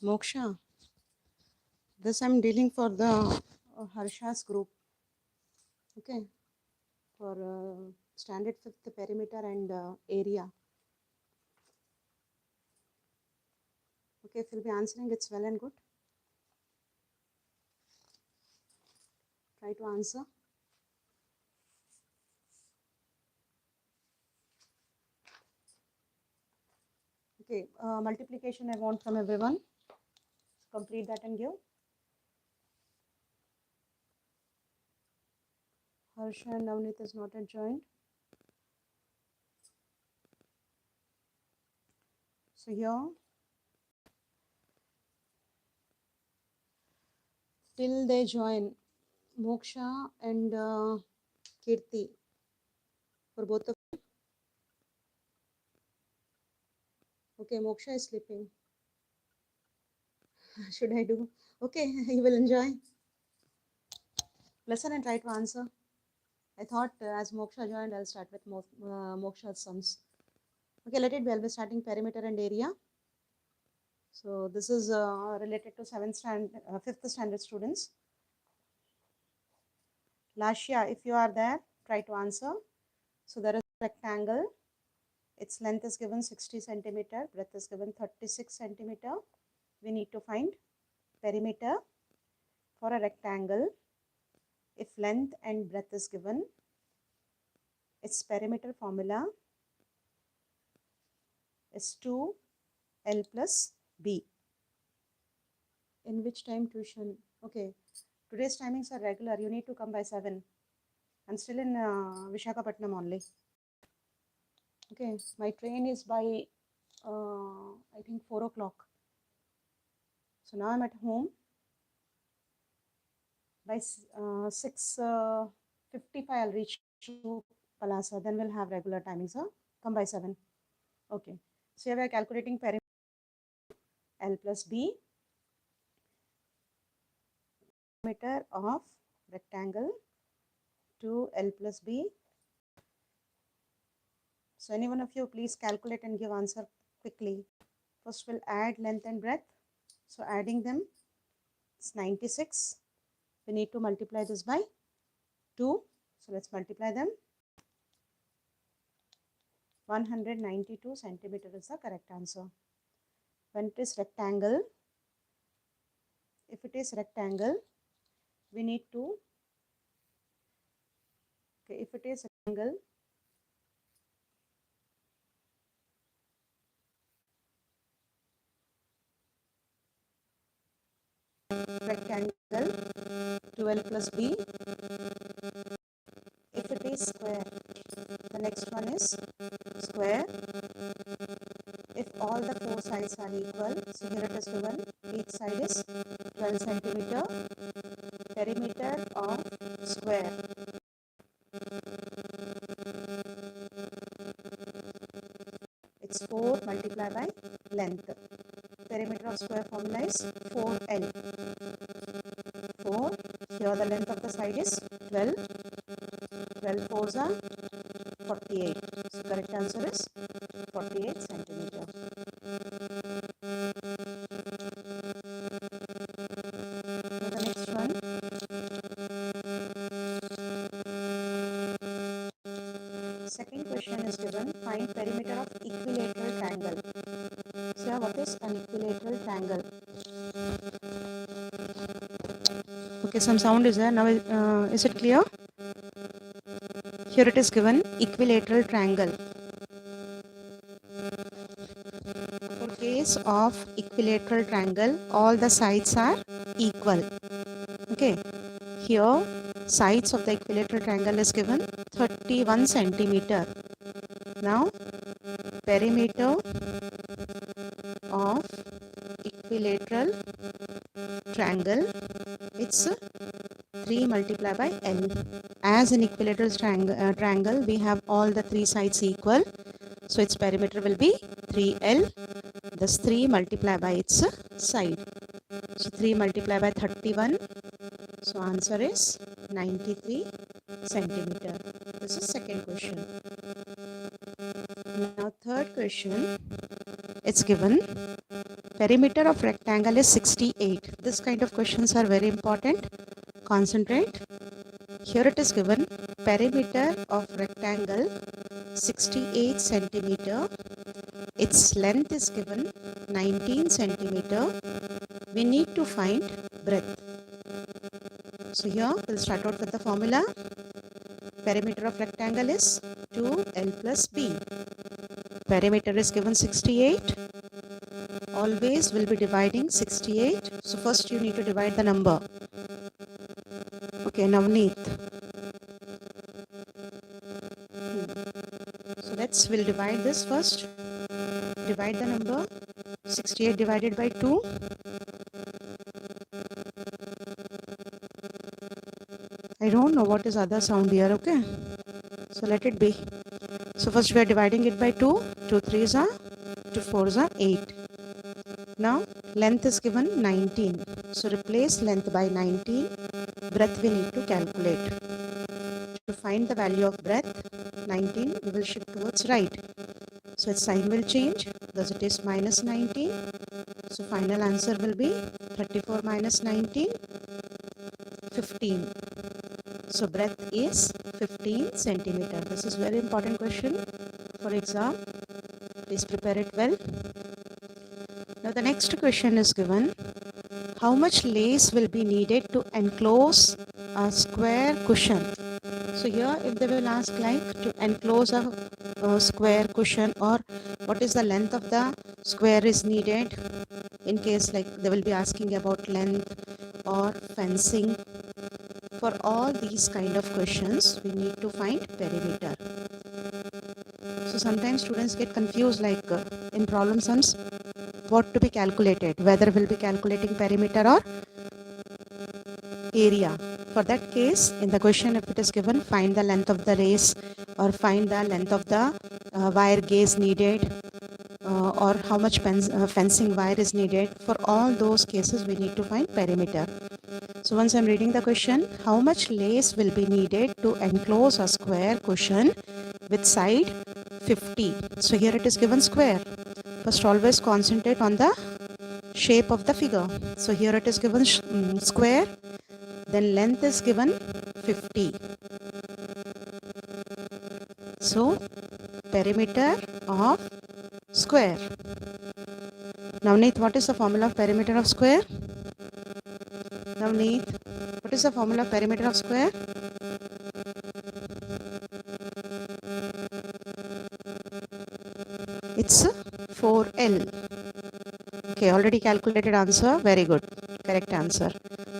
Moksha, this I'm dealing for the Harsha's group. Okay, for standard fifth perimeter and area. Okay, if you'll be answering, it's well and good. Try to answer. Okay, multiplication I want from everyone. Complete that and give. Harsha and Navneet is not yet joined. So here, till they join, Moksha and Kirti, for both of you. Okay, Moksha is sleeping. Should I do? Okay, you will enjoy. Listen and try to answer. I thought as Moksha joined, I'll start with Moksha's sums. Okay, let it be. I'll be starting perimeter and area. So this is related to 5th standard students. Lashya, if you are there, try to answer. So there is a rectangle. Its length is given 60 centimeter, breadth is given 36 centimeter. We need to find perimeter for a rectangle. If length and breadth is given, its perimeter formula is 2L plus B. In which time tuition? Okay, today's timings are regular. You need to come by 7. I'm still in Vishakhapatnam only. Okay, my train is by I think 4 o'clock. So now I'm at home. By 6:55 I'll reach to Palasa. Then we'll have regular timings. Huh? Come by 7. Okay. So here we are calculating perimeter L plus B. Perimeter of rectangle to L plus B. So any one of you please calculate and give answer quickly. First we'll add length and breadth. So adding them, it's 96. We need to multiply this by 2. So let's multiply them. 192 centimeter is the correct answer. When it is rectangle, if it is rectangle, we need to, okay, if it is rectangle, rectangle 12 plus B. If it is square, the next one is square. If all the 4 sides are equal, so here it is given, each side is 12 centimeter. Perimeter of square. It's 4 multiplied by length. Perimeter of square formula is 4L. 4. Here the length of the side is 12. 12 fours are 48. So correct answer is 48 centimeter. The next one. Second question is given. Find perimeter of equilateral triangle. So what is an equilateral triangle? Okay, some sound is there. Now is it clear? Here it is given equilateral triangle. For case of equilateral triangle, all the sides are equal. Okay, here sides of the equilateral triangle is given 31 centimeter. Now perimeter of equilateral triangle, it's 3 multiplied by L. As in equilateral triangle, we have all the 3 sides equal. So its perimeter will be 3L. Thus 3 multiplied by its side. So 3 multiplied by 31. So answer is 93 centimeter. This is second question. Now third question, it's given Perimeter of rectangle is 68. This kind of questions are very important. Concentrate. Here it is given. Perimeter of rectangle 68 centimeter. Its length is given 19 centimeter. We need to find breadth. So here we'll start out with the formula. Perimeter of rectangle is 2L plus B. Perimeter is given 68. Always will be dividing 68. So first you need to divide the number. Okay, Navneet. So we'll divide this first. Divide the number. 68 divided by 2. I don't know what is other sound here, okay? So let it be. So first we are dividing it by 2. 2 3s are, 2 4s are 8. Now length is given 19. So replace length by 19. Breadth we need to calculate. To find the value of breadth, 19, we will shift towards right. So its sign will change. Thus it is minus 19. So final answer will be 34 minus 19, 15. So breadth is 15 centimeter. This is very important question for exam. Please prepare it well. Now the next question is given. How much lace will be needed to enclose a square cushion? So here if they will ask like to enclose a square cushion, or what is the length of the square is needed, in case like they will be asking about length or fencing. For all these kind of questions we need to find perimeter. So sometimes students get confused, like in problem sums what to be calculated, whether we'll be calculating perimeter or area. For that case, in the question if it is given find the length of the race or find the length of the wire gauge needed, or how much fencing wire is needed, for all those cases we need to find perimeter. So once I'm reading the question, how much lace will be needed to enclose a square cushion with side 50? So here it is given square. First always concentrate on the shape of the figure. So here it is given square, then length is given 50. So perimeter of square. Navneet, what is the formula of perimeter of square? Navneet, what is the formula of perimeter of square? It's 4L. Okay, already calculated answer. Very good. Correct answer.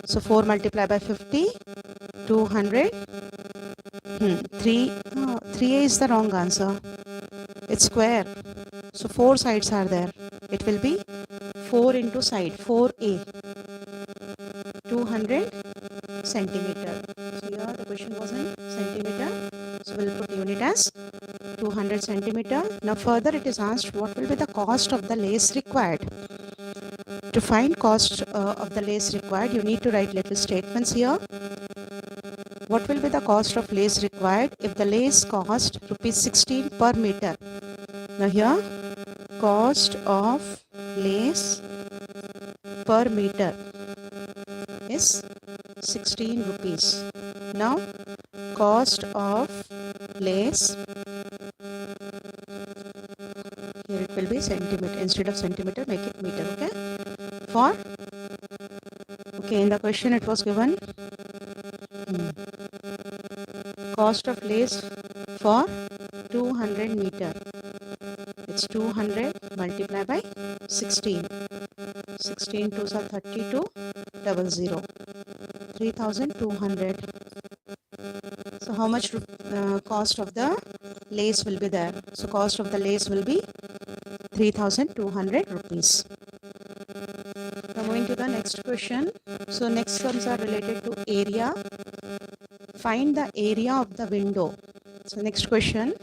So 4 multiplied by 50, 200. 3A is the wrong answer. It's square. So 4 sides are there. It will be 4 into side. 4A. 200 centimeter. So here the question was in centimeter. So we'll put unit as 200 centimeter. Now further it is asked what will be the cost of the lace required. To find cost of the lace required, you need to write little statements here. What will be the cost of lace required if the lace cost rupees 16 per meter? Now here cost of lace per meter is 16 rupees. Now cost of lace, here it will be centimeter. Instead of centimeter, make it meter. Okay. Okay, in the question it was given cost of lace for 200 meter. It's 200 multiplied by 16. 16 2s are 32, 00. 3200. So how much cost of the lace will be there? So cost of the lace will be 3200 rupees. Now moving to the next question. So next sums are related to area. Find the area of the window. So next question,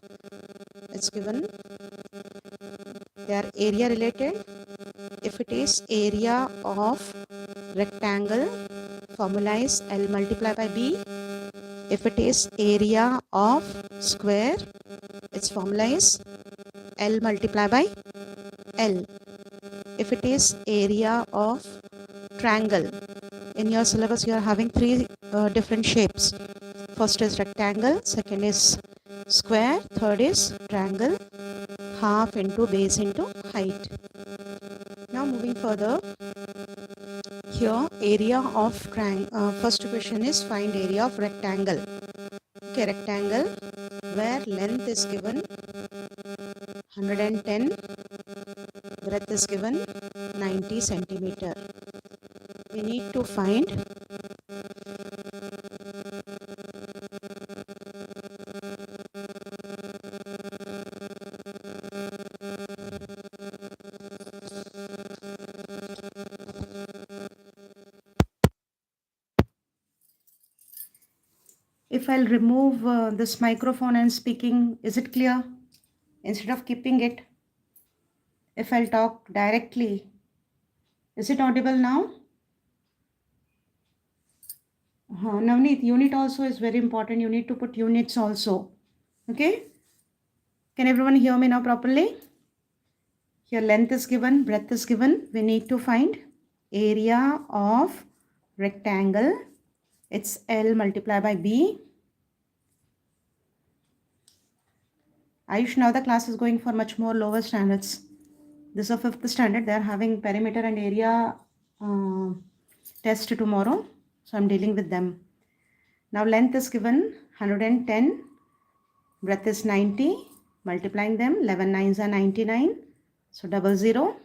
it's given. They are area related. If it is area of rectangle, formula is L multiplied by B. If it is area of square, its formula is L multiplied by L. if it is area of triangle. In your syllabus you are having three different shapes. First is rectangle, second is square, third is triangle, half into base into height. Now moving further, here area of first question is find area of rectangle. Okay, rectangle where length is given 110, breadth is given 90 centimeter. We need to find if I'll remove this microphone and speaking, is it clear? Instead of keeping it, if I'll talk directly, is it audible now? Navneet, unit also is very important. You need to put units also. Okay? Can everyone hear me now properly? Here length is given, breadth is given. We need to find area of rectangle. It's L multiplied by B. Ayush, now the class is going for much more lower standards. This is a 5th standard. They are having perimeter and area test tomorrow. So I'm dealing with them. Now length is given 110. Breadth is 90. Multiplying them. 11 nines are 99. So 00.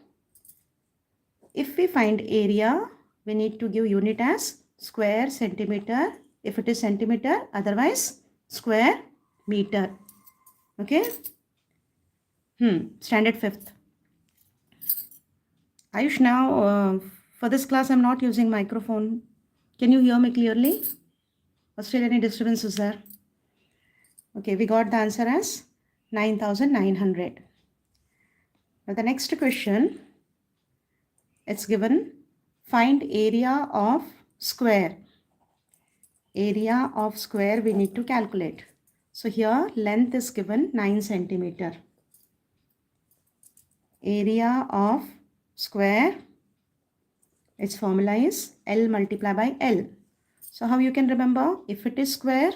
If we find area, we need to give unit as square centimeter. If it is centimeter, otherwise square meter. Okay. Standard 5th. Ayush, now for this class I'm not using microphone. Can you hear me clearly? Or still any disturbances there? Okay, we got the answer as 9,900. Now the next question, it's given find area of square. Area of square we need to calculate. So here length is given 9 centimeter. Area of square, its formula is L multiplied by L. So how you can remember? If it is square,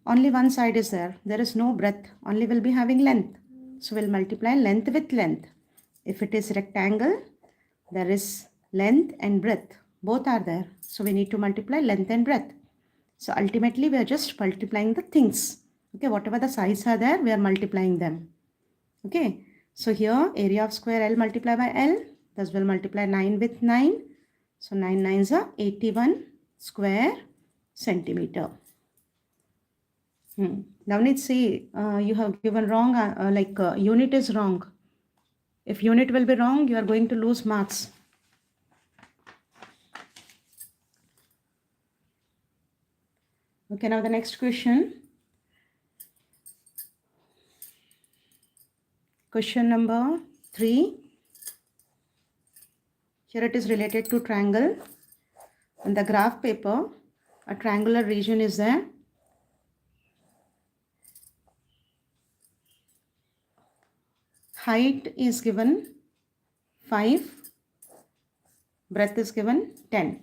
only one side is there. There is no breadth. Only will be having length. So we'll multiply length with length. If it is rectangle, there is length and breadth. Both are there. So we need to multiply length and breadth. So ultimately we are just multiplying the things. Okay, whatever the sides are there, we are multiplying them. Okay, so here area of square L multiplied by L. Thus we'll multiply 9 with 9. So 9 nines are 81 square centimeter. Now let's see, you have given wrong, unit is wrong. If unit will be wrong, you are going to lose marks. Okay, now the next question. Question number 3. Here it is related to triangle. On the graph paper, a triangular region is there. Height is given 5. Breadth is given 10.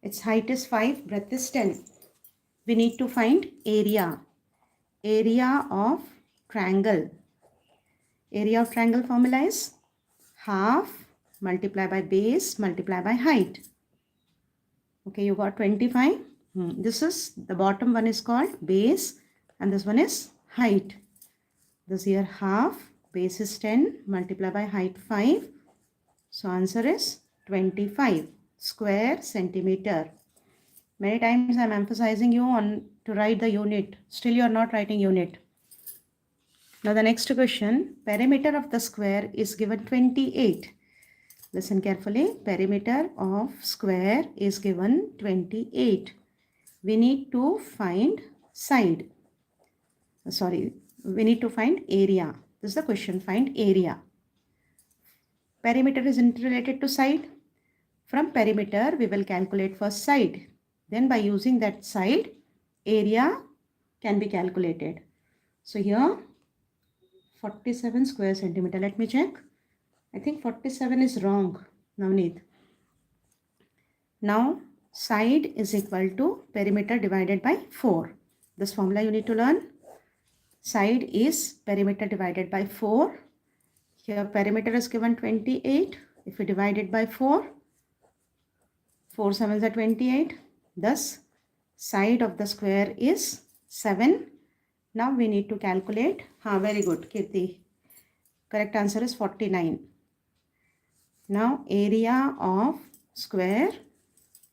Its height is 5, breadth is 10. We need to find area. Area of triangle. Area of triangle formula is half multiplied by base multiplied by height. Okay, you got 25. This is, the bottom one is called base and this one is height. This here half, base is 10 multiplied by height 5. So answer is 25 square centimeter. Many times I am emphasizing you on to write the unit. Still you are not writing unit. Now the next question, perimeter of the square is given 28. Listen carefully. Perimeter of square is given 28. We need to find side. We need to find area. This is the question, find area. Perimeter is interrelated to side. From perimeter, we will calculate first side. Then by using that side, area can be calculated. So here, 47 square centimeter. Let me check. I think 47 is wrong, Navneet. Now, side is equal to perimeter divided by 4. This formula you need to learn. Side is perimeter divided by 4. Here perimeter is given 28. If we divide it by 4, 4 sevens are 28. Thus, side of the square is 7. Now we need to calculate. Very good, Kirti. Correct answer is 49. Now area of square,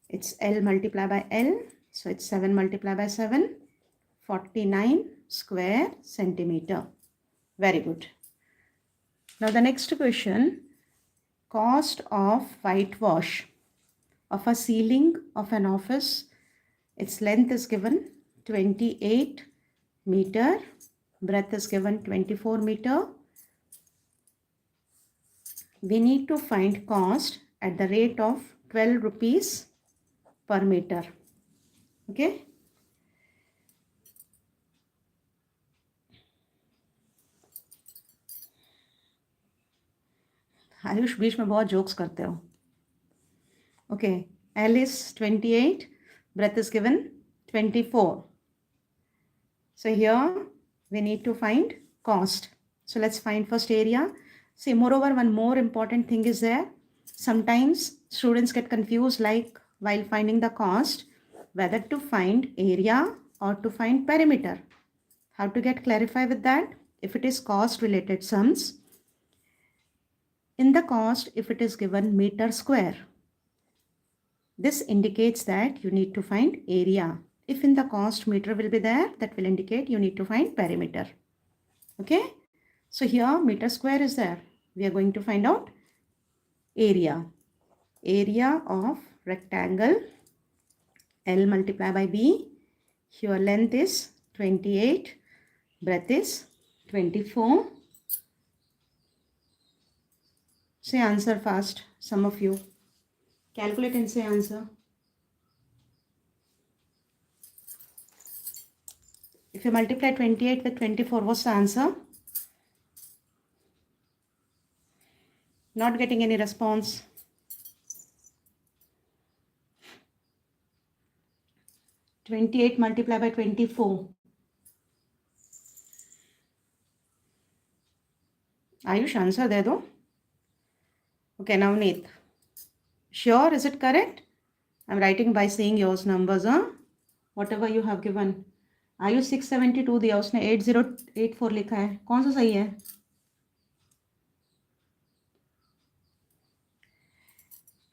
it's L multiplied by L. So it's 7 multiplied by 7. 49 square centimeter. Very good. Now the next question, cost of whitewash of a ceiling of an office. Its length is given 28 meter, breadth is given 24 meter. We need to find cost at the rate of 12 rupees per meter. Okay. Ayush बीच में बहुत jokes करते हो. Okay, L is 28, breadth is given 24. So here we need to find cost. So let's find first area. See, moreover, one more important thing is there. Sometimes students get confused, like while finding the cost, whether to find area or to find perimeter. How to get clarify with that? If it is cost related sums, in the cost, if it is given meter square, this indicates that you need to find area. If in the cost meter will be there, that will indicate you need to find perimeter. Okay. So here meter square is there. We are going to find out area. Area of rectangle L multiplied by B. Here length is 28. Breadth is 24. Say answer fast, some of you. Calculate and say answer. If you multiply 28 with 24, what's the answer? Not getting any response. (28) multiplied by 24. Ayush, answer de do. Okay, Navneet. Sure, is it correct? I'm writing by saying yours numbers, whatever you have given. Ayush 672 दिया उसने 8084 लिखा है. कौन सा सही है?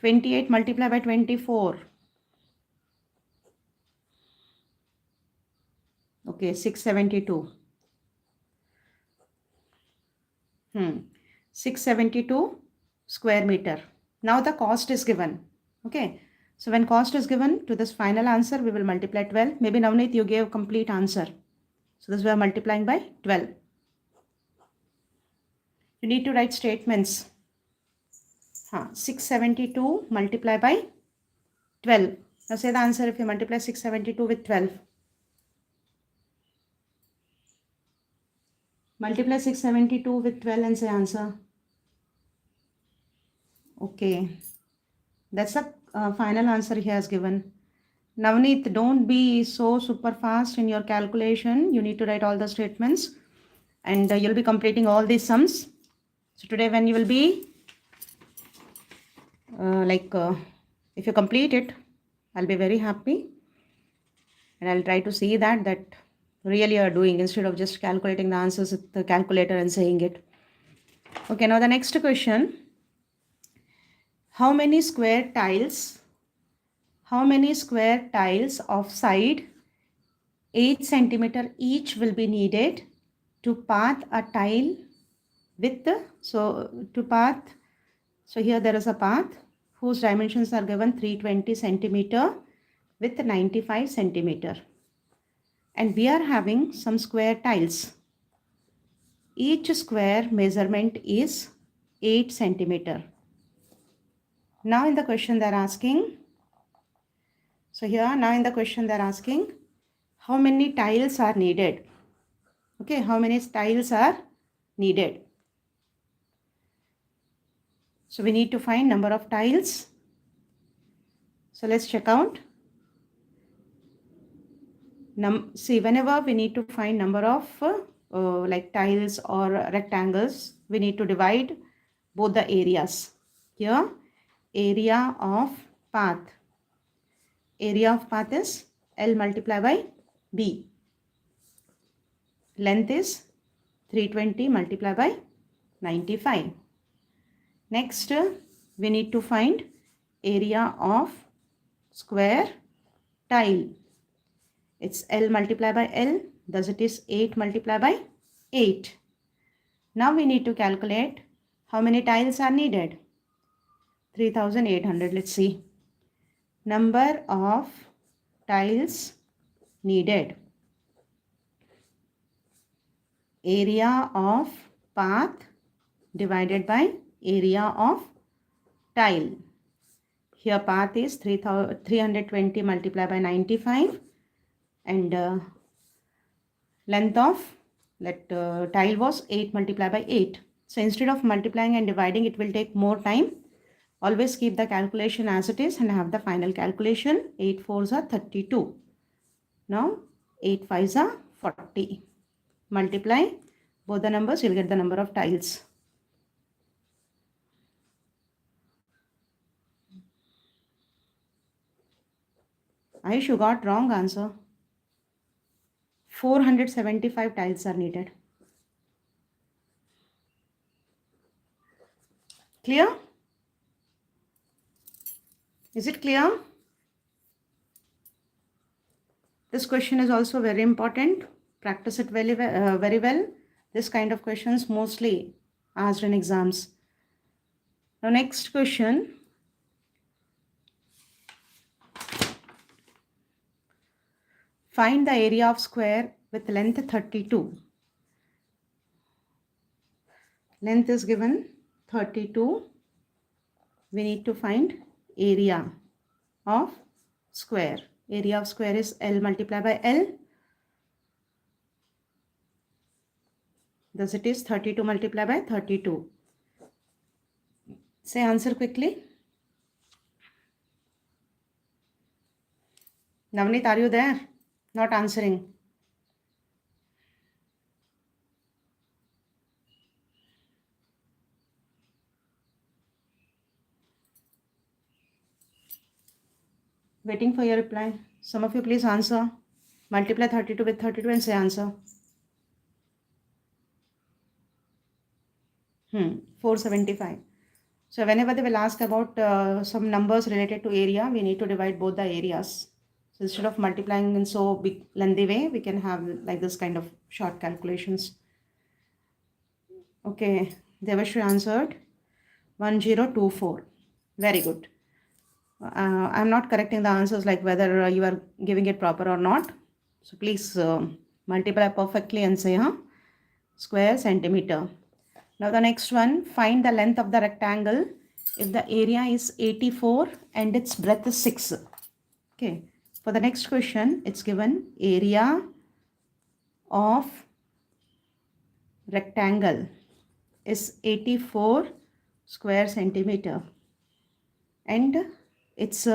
(28) multiplied by 24. Okay, 672. 672 square meter. Now the cost is given. Okay. So when cost is given, to this final answer, we will multiply 12. Maybe Navneet, you gave complete answer. So this we are multiplying by 12. You need to write statements. 672 multiply by 12. Now say the answer if you multiply 672 with 12. Multiply 672 with 12 and say answer. Okay. That's the final answer he has given. Navneet, don't be so super fast in your calculation. You need to write all the statements and you'll be completing all these sums. So today when you will be if you complete it, I'll be very happy and I'll try to see that really you are doing instead of just calculating the answers with the calculator and saying it. Okay, now the next question. How many square tiles of side 8 centimeter each will be needed to path a tile with so here there is a path whose dimensions are given 320 centimeter with 95 centimeter, and we are having some square tiles. Each square measurement is 8 centimeter. Now in the question they are asking, how many tiles are needed? Okay, how many tiles are needed? So we need to find number of tiles. So let's check out. See, whenever we need to find number of like tiles or rectangles, we need to divide both the areas. Here, area of path. Area of path is L multiplied by B. Length is 320 multiplied by 95. Next, we need to find area of square tile. It's L multiplied by L, thus it is 8 multiplied by 8. Now we need to calculate how many tiles are needed. 3800. Let's see. Number of tiles needed. Area of path divided by area of tile. Here path is 320 multiplied by 95 and length of tile was 8 multiplied by 8. So instead of multiplying and dividing, it will take more time. Always keep the calculation as it is and have the final calculation. 8 4s are 32. Now 8 5s are 40. Multiply both the numbers, you'll get the number of tiles. Ayush, you got wrong answer. 475 tiles are needed. Clear? Is it clear? This question is also very important. Practice it very well. This kind of questions mostly asked in exams. Now next question. Find the area of square with length 32. Length is given 32. We need to find area of square. Area of square is L multiplied by L. Thus it is 32 multiplied by 32. Say answer quickly. Navneet, are you there? Not answering. Waiting for your reply. Some of you please answer. Multiply 32 with 32 and say answer. 475. So whenever they will ask about some numbers related to area, we need to divide both the areas. So instead of multiplying in so big lengthy way, we can have like this kind of short calculations. Okay, Devashri answered 1024. Very good. I'm not correcting the answers like whether you are giving it proper or not. So please multiply perfectly and say square centimeter. Now the next one, find the length of the rectangle if the area is 84 and its breadth is 6. Okay. For the next question, it's given area of rectangle is 84 square centimeter and its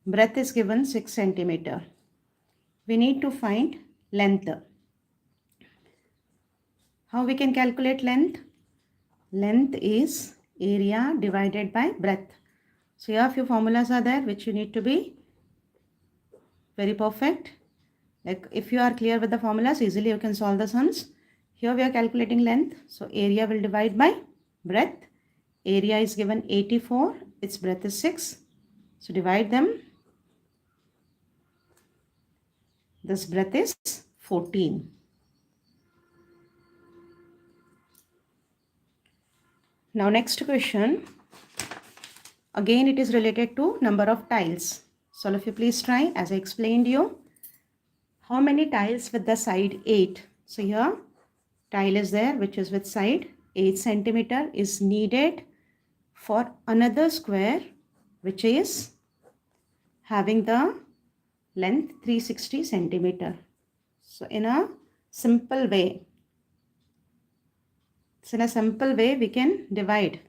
breadth is given 6 centimeter. We need to find length. How we can calculate length? Length is area divided by breadth. So here a few formulas are there which you need to be very perfect. Like if you are clear with the formulas, easily you can solve the sums. Here we are calculating length. So area will divide by breadth. Area is given 84. Its breadth is 6. So divide them. This breadth is 14. Now next question. Again it is related to number of tiles. So all of you please try as I explained you. How many tiles with the side 8? So here tile is there which is with side 8 centimeter is needed for another square which is having the length 360 centimeter. So in a simple way we can divide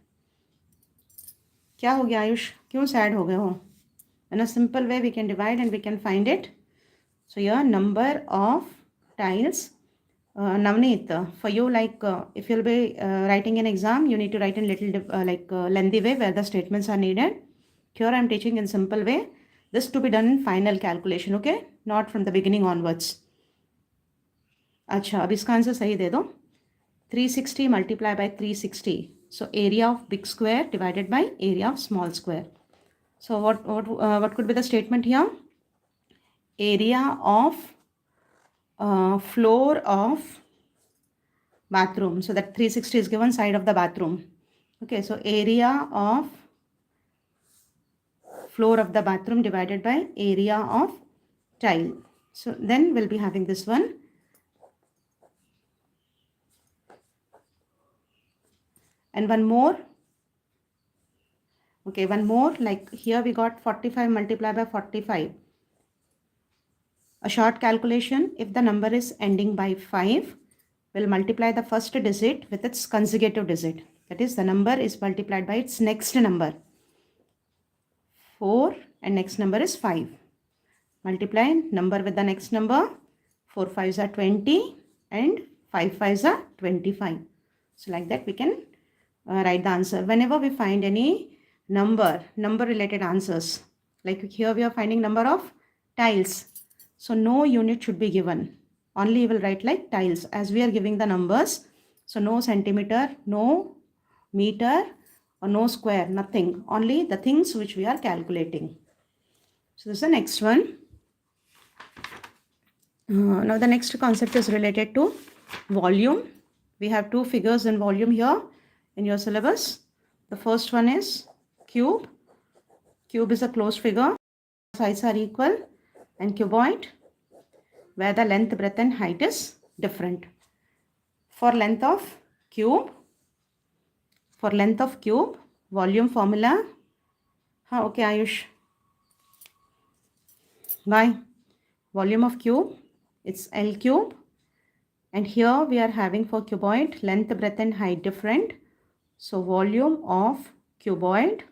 क्या हो गया आयुष, क्यों sad हो गए हो? In a simple way we can divide and we can find it. So your number of tiles, Navneet, for you, like if you'll be writing an exam, you need to write in little lengthy way where the statements are needed. Here I am teaching in simple way. This to be done in final calculation, okay? Not from the beginning onwards. अच्छा, अब इसका answer सही दे दो. 360 multiplied by 360. So area of big square divided by area of small square. So what could be the statement here? Area of floor of bathroom. So that 360 is given side of the bathroom. Okay, so area of floor of the bathroom divided by area of tile. So then we'll be having this one. And one more. Okay, one more, like here we got 45 multiplied by 45. A short calculation, if the number is ending by 5, we'll multiply the first digit with its consecutive digit. That is, the number is multiplied by its next number. 4 and next number is 5. Multiply number with the next number. 4 5s are 20 and 5 5s are 25. So like that we can write the answer. Whenever we find any number related answers, like here we are finding number of tiles. So no unit should be given. Only you will write like tiles as we are giving the numbers. So no centimeter, no meter or no square, nothing. Only the things which we are calculating. So this is the next one. Now the next concept is related to volume. We have two figures in volume here in your syllabus. The first one is cube. Cube is a closed figure. Sides are equal, and cuboid where the length, breadth and height is different. For length of cube, volume formula. Okay Ayush. Bye. Volume of cube, it's L cube. And here we are having for cuboid length, breadth and height different. So volume of cuboid,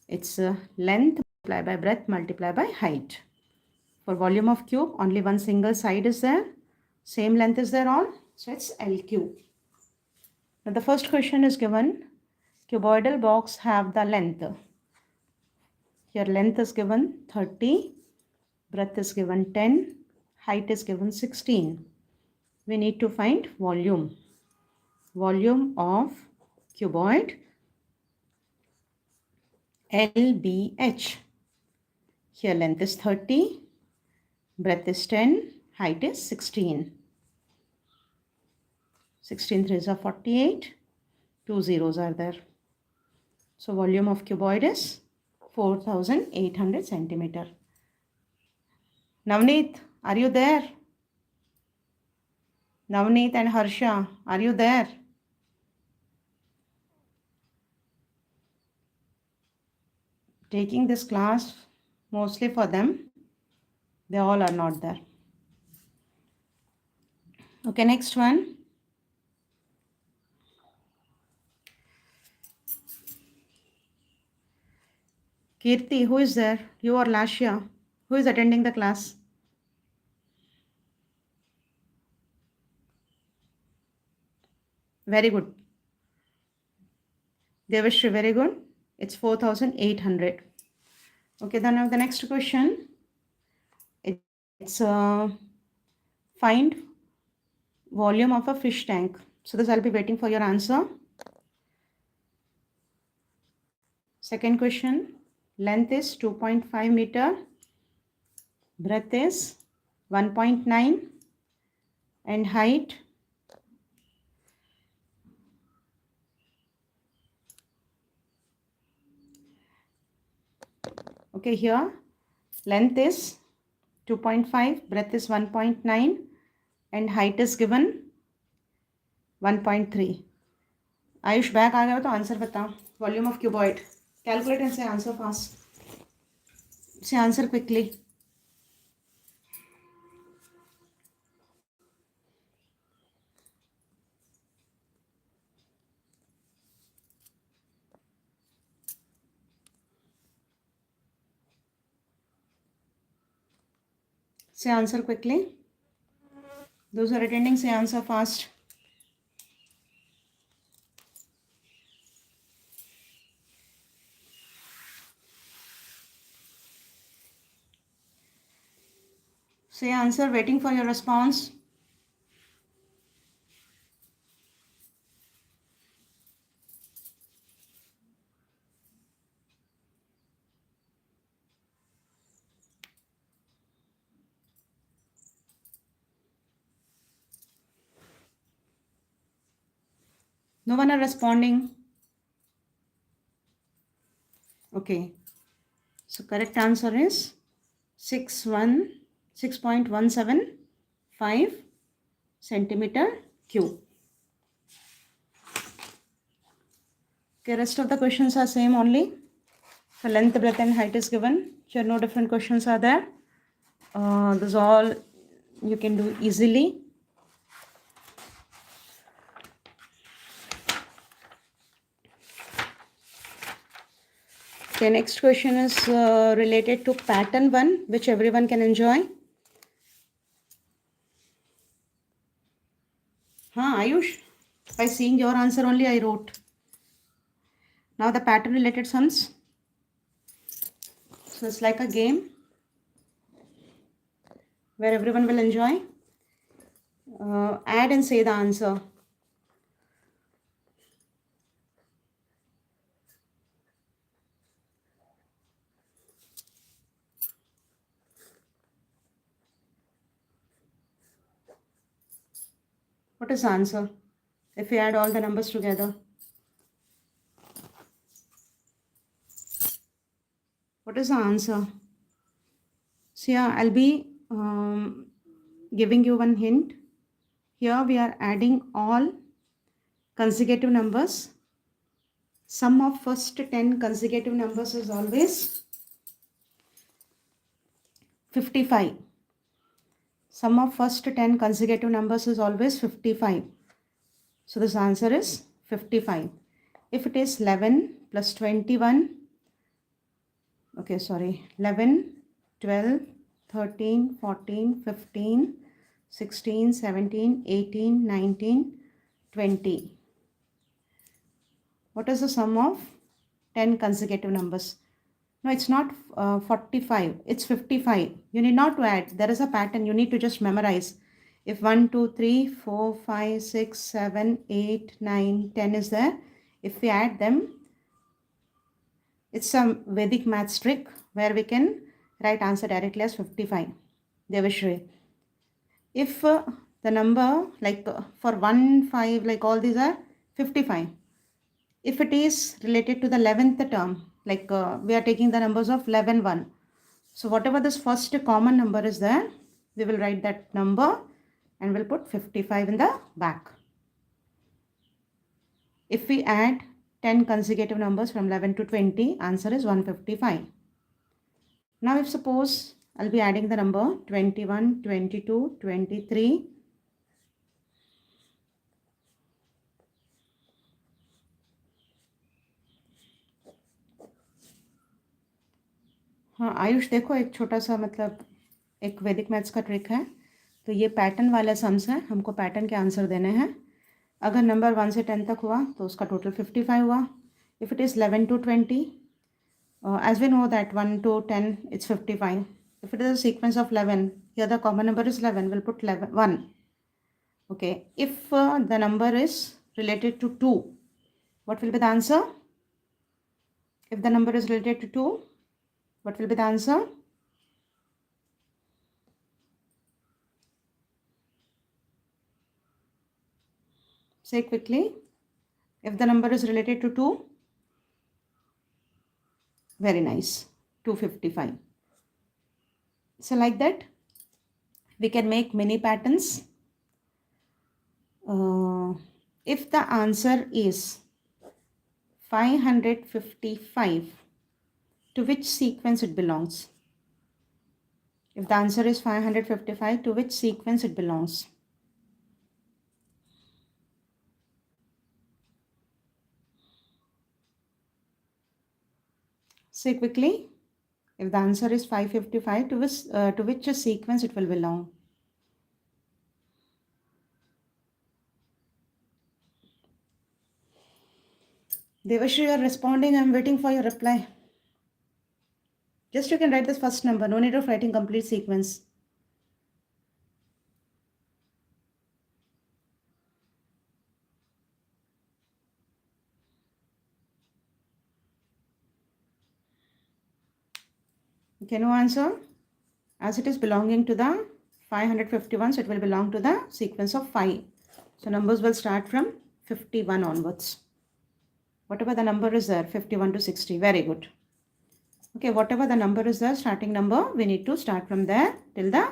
it's length multiplied by breadth multiplied by height. For volume of cube, only one single side is there. Same length is there all. So it's L cube. Now the first question is given. Cuboidal box have the length. Here length is given 30. Breadth is given 10. Height is given 16. We need to find volume. Volume of cuboid LBH. Here length is 30, breadth is 10, height is 16. 16 threes are 48, 2 zeros are there. So volume of cuboid is 4800 centimeter. Navneet, are you there? Navneet and Harsha, are you there? Taking this class mostly for them. They all are not there. Okay, next one. Kirti, who is there? You or Lashya? Who is attending the class? Very good. Devashri, very good. It's 4800. Okay, then now the next question. It's find volume of a fish tank. So this I'll be waiting for your answer. Second question. Length is 2.5 meter. Breadth is 1.9. And height okay, here length is 2.5, breadth is 1.9 and height is given 1.3. Ayush, back आ गया तो answer बताओ. Volume of cuboid. Calculate and say answer fast. Say answer quickly. Say answer quickly. Those who are attending, say answer fast. Say answer, waiting for your response. No one are responding. Okay. So correct answer is 6.175 centimeter cube. Okay, rest of the questions are same only. The length, breadth and height is given. Here no different questions are there. This all you can do easily. Okay, next question is related to pattern 1, which everyone can enjoy. Ayush, by seeing your answer only I wrote. Now the pattern related sums. So it's like a game where everyone will enjoy. Add and say the answer. What is the answer if we add all the numbers together? What is the answer? So yeah, I'll be giving you one hint. Here we are adding all consecutive numbers. Sum of first 10 consecutive numbers is always 55. Sum of first 10 consecutive numbers is always 55. So this answer is 55. If it is 11 plus 21, okay, sorry, 11, 12, 13, 14, 15, 16, 17, 18, 19, 20. What is the sum of 10 consecutive numbers? No, it's not 45. It's 55. You need not to add. There is a pattern. You need to just memorize. If 1, 2, 3, 4, 5, 6, 7, 8, 9, 10 is there, if we add them, it's a Vedic maths trick where we can write answer directly as 55. Devashri. If the number like for 1, 5, like all these are 55. If it is related to the 11th term, like we are taking the numbers of 11, 1. So whatever this first common number is there, we will write that number and we'll put 55 in the back. If we add 10 consecutive numbers from 11 to 20, answer is 155. Now if suppose I'll be adding the number 21, 22, 23, हाँ आयुष देखो एक छोटा सा मतलब एक वैदिक maths का trick है. तो ये पैटर्न वाला सम्स है, हमको पैटर्न के आंसर देने हैं. अगर नंबर 1 से 10 तक हुआ तो उसका टोटल 55 हुआ. If it is 11 to 20, as we know that 1 to 10 it's 55. If it is a sequence of 11, here the common number is 11, we'll put 11, 1. Okay, if the number is related to 2, what will be the answer? If the number is related to 2, what will be the answer? Say quickly. If the number is related to 2, very nice, 255. So like that, we can make many patterns. If the answer is 555, to which sequence it belongs? If the answer is 555, to which sequence it belongs? Say quickly. If the answer is 555, to which sequence it will belong? Devashri, you are responding. I'm waiting for your reply. Just you can write this first number. No need of writing complete sequence. Can you answer? As it is belonging to the 551, so it will belong to the sequence of 5. So numbers will start from 51 onwards. Whatever the number is there, 51 to 60. Very good. Okay, whatever the number is there, starting number, we need to start from there till the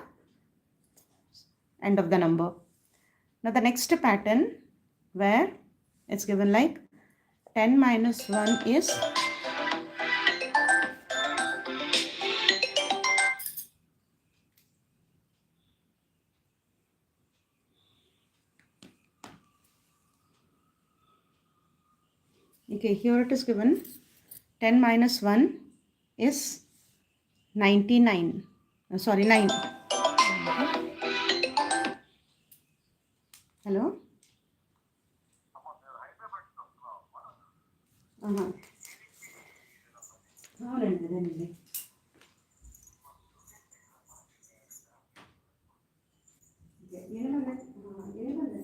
end of the number. Now the next pattern where it's given like 10 minus 1 is okay, here it is given 10 minus 1 is 99. Sorry, 9. Hello? Uh-huh. అవునండి అదేనండి ఏమన్నా ఏమన్నా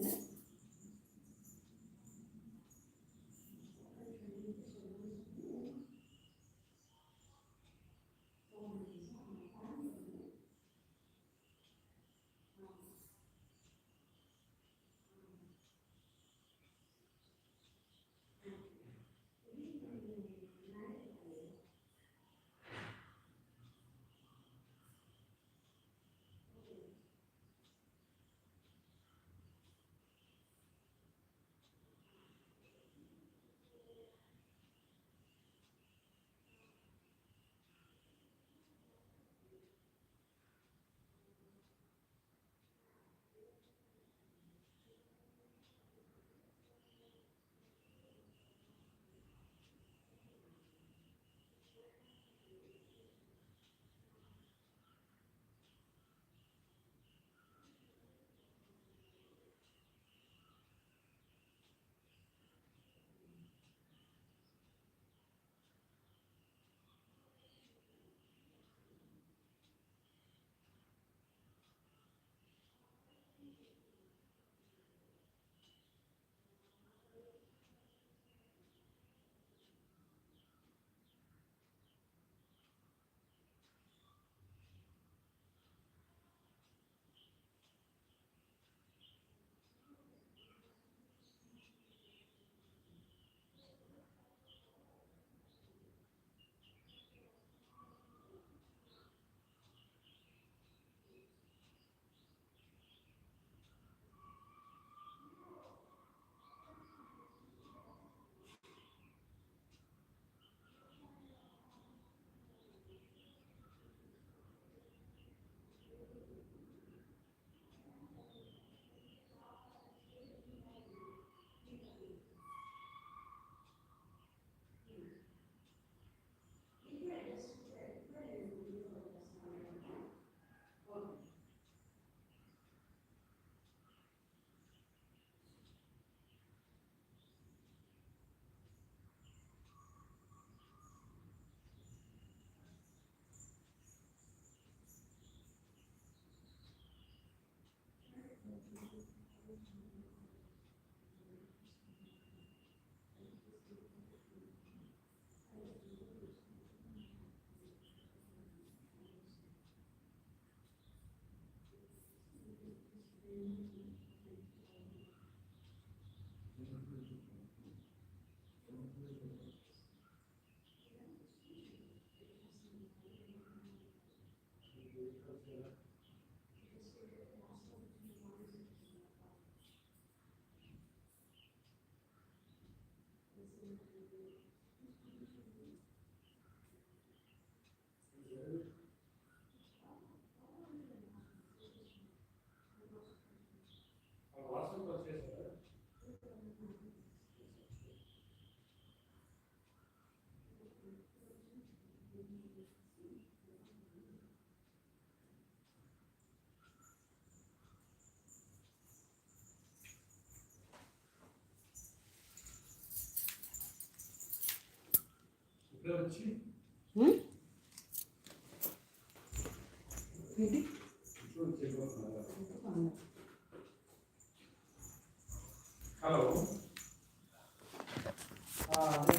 Hmm?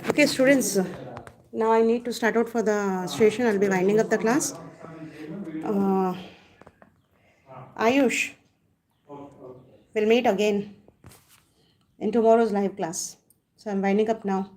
Okay, students. Now I need to start out for the station. I'll be winding up the class. Ayush, we'll meet again in tomorrow's live class. So I'm winding up now.